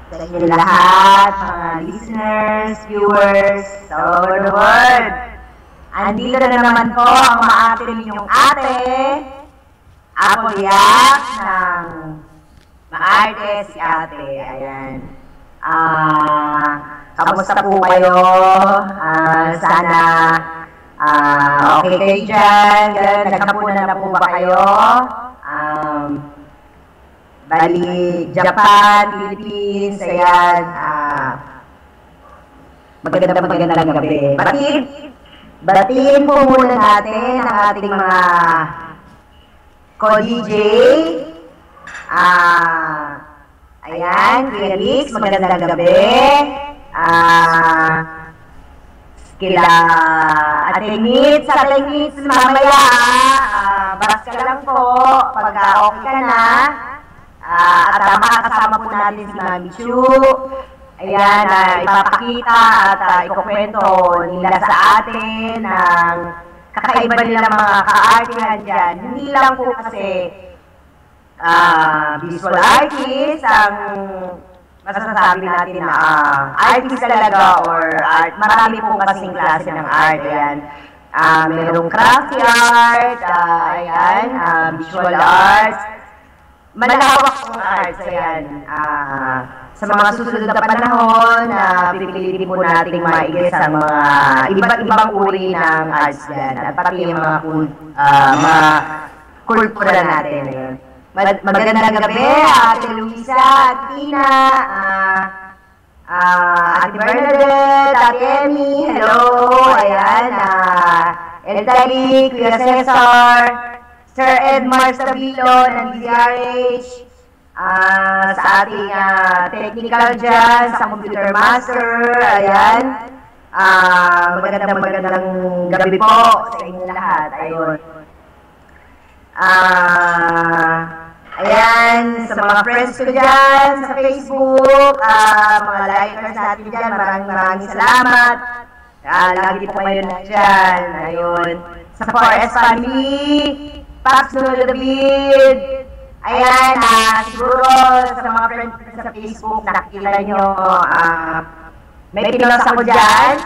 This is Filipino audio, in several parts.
sa inyo lahat, mga listeners, viewers, all over the world. Andito na naman po ang maarte ninyong ate, Apo Yak ng Maarte si Ate. Ayan. Kamusta po kayo? Sana okay kayo dyan. Naghapunan na po ba kayo? Bali, Japan, Philippines, ayan. Magandang gabi. Batiin po muna natin ang ating mga co-DJ. Ayan, Kuya Rix, magandang gabi. Kila Atingits, mamaya, baras ka lang po, pagka okay ka na. At makakasama po natin si Mami Chu. Ayan, ipapakita at ikukwento nila sa atin ang kakaiba nila mga ka-artihan dyan. Hindi lang po kasi visual artist ang masasabi natin na artist talaga or art. Marami pong kasing klase ng art. Ayan. Merong crafty art, ayan, visual arts. Malawak pong arts, ayan. Sa mga susunod na panahon, pipilitin po natin maigis ang mga iba't ibang uri ng arts dyan. At pati yung mga kultura natin. Magandang gabi, Ate Luisa, Tina, Ate Bernadette, Ate Emmy, hello, ayan, El Tariq, Kuya Cesar, Sir Edmar Stabilo ng DZRH, sa ating technical dyan, sa computer master, ayan. Magandang gabi po sa inyo lahat, ayun. Ayan, sa mga friends ko dyan, sa Facebook, mga likers natin dyan, maraming salamat. Lagi po kayo na dyan, ayun. Sa 4S family, Paps Nuno David. Ayan, siguro sa mga friends sa Facebook, nakikita nyo, may pinos ako dyan.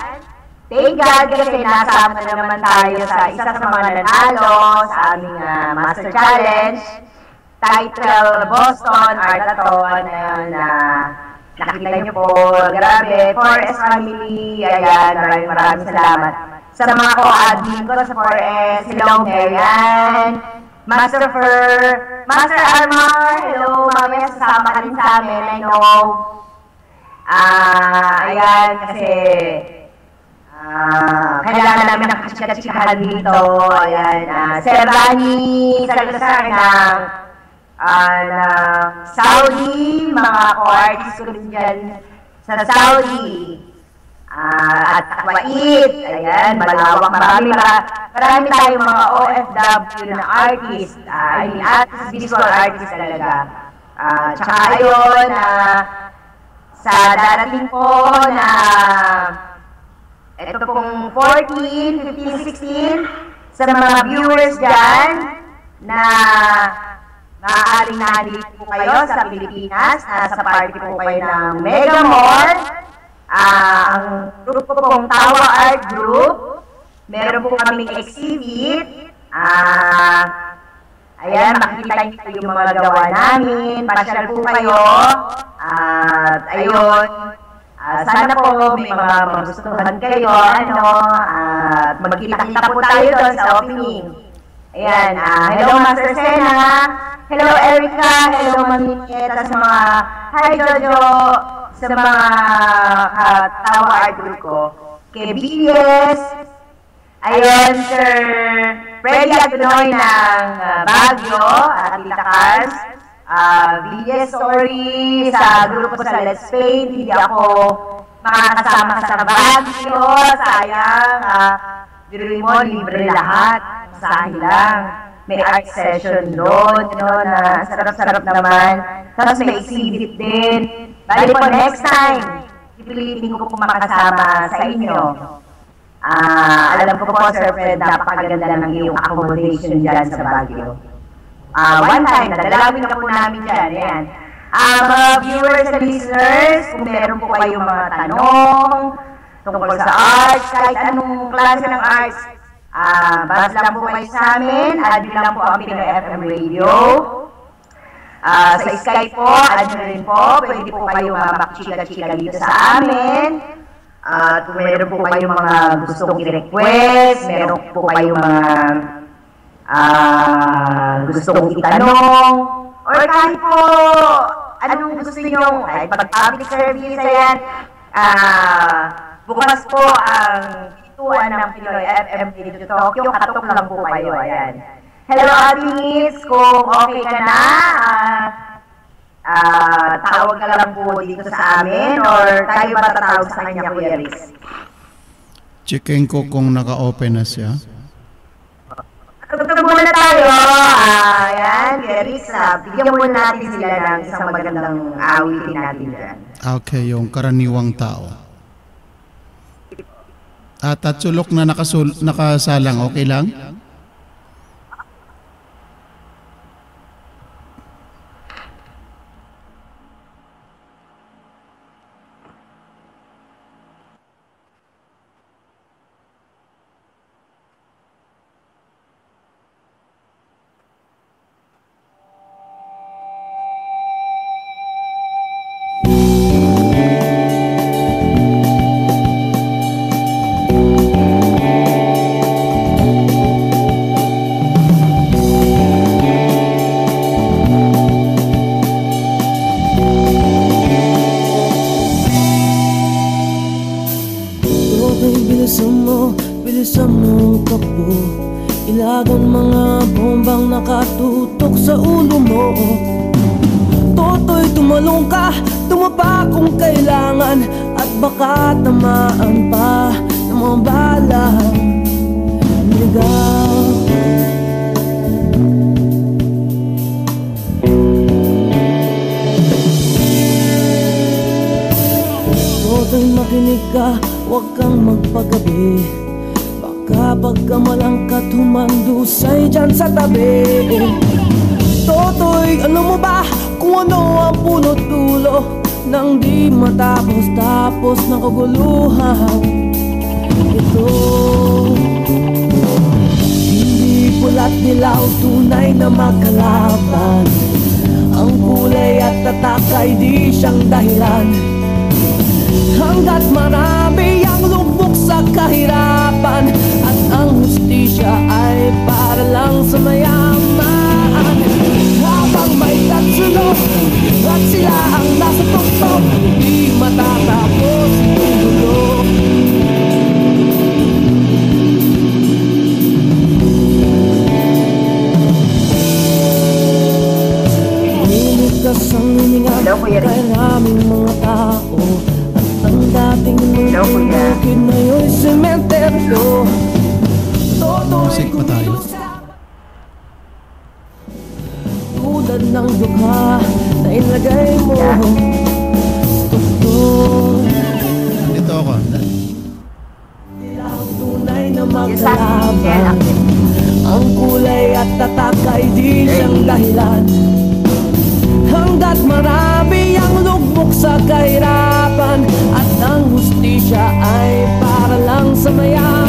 Thank God kasi nasama na naman tayo sa isa sa mga nanalo sa aming Master Challenge. Title, Boston Artathon. Ayan, nakikita nyo po, grabe. 4S family, ayan, maraming salamat. Sa mga co-admin ko sa 4S, hello Marian, Master Fer, Master Armar, hello, mamaya sasama ka rin sa amin, I know. Ayan, kasi kailangan namin ng katsikatsikahan dito. Ayan, Sir Rani Salazar ng Saudi, mga co-artists ko rin dyan sa Saudi. At Kuwait, ayan, malawak, marami tayong mga OFW na artist, visual artist talaga. Tsaka ayun, sa darating po na ito pong 14, 15, 16, sa mga viewers dyan na maaaring nandito po kayo sa Pilipinas, nasa party po kayo ng Mega Mall. Ang grupo pong Tawa Art Group, meron po kaming exhibit. Ayan, makikita niyo yung mga gawa namin. Pasyal po kayo. At ayun, sana po may mga magustuhan kayo. At magkita-kita po tayo doon sa opening. Ayan, hello Master Sena. Hello Erica. Hello Maminieta sa mga hi Jojo. Sa mga Tawa Art Group ko. Kay BS, ayun, Sir Freddy Agunoy ng Baguio, at Tita Cars. BS, sorry, sa grupo sa Let's Paint, hindi ako makakasama sa Baguio. Sayang, biruin mo, libre lahat. Masahe lang. May art session doon, na sarap-sarap naman. Tapos may exhibit din. Bali po, next time, pipilitin ko po makasama sa inyo. Alam ko po, Sir Fred, napakaganda ng iyong accommodation dyan sa Baguio. One time, nadalawin na po namin dyan. Ayan. Mga viewers and listeners, kung meron po kayong mga tanong tungkol sa arts, kahit anong klase ng arts, basta lang po kayo sa amin, add nyo lang po ang Pinoy FM Radio. Sa Skype po, add nyo rin po, pwede po kayo makachika-chika dito sa amin. At kung meron po kayong mga gustong i-request, meron po kayong mga gustong itanong, or kahit po anong gusto nyo, kahit pag-public service, ayan, bukas po ang pintuan ng Pinoy FM dito sa Tokyo, katok lang po kayo, ayan. Hello, Atis, kung okay ka na, tawag ka lang po dito sa amin, or tayo ba tatawag sa kanya, Kuya Riz? Checkin ko kung naka-open na siya. Tutug muna tayo, ayan, Kuya Riz, bigyan muna natin sila ng isang magandang awitin natin dyan. Okay, yung karaniwang tao. At sulok na nakasalang, okay lang? Bilisan mo takbo, ilagan mga bombang nakatutok sa ulo mo. Toto'y tumalong ka, tumapa kung kailangan, at baka tamaan pa ng mga balang ligaw. Toto'y makinig ka, huwag kang magpagabi, kapag kamalangkat humandusay dyan sa tabi. Toto'y, alam mo ba kung ano ang punot dulo nang di matapos-tapos ng kaguluhan ito? Hindi pula't dilaw, tunay na magkalaban, ang kulay at tatak ay di siyang dahilan. Hanggat marami ang lubog sa kahirapan, at ang hustisya ay para lang sa mayaman. Habang may tatsulok at sila ang nasa tuktok, di matatapos ang gulo. Nilikas ang hininga kay maraming mga tao, ang dating mga bukid na yung sementeryo. Musik pa tayo. Tulad ng dukha na ilagay mo tuktok. Dito ako. Tunay na magkalaban, ang kulay at tatak ay di siyang dahilan. Hanggat marami ang lugmok sa kahirapan, at ang hustisya ay para lang sa mayaman.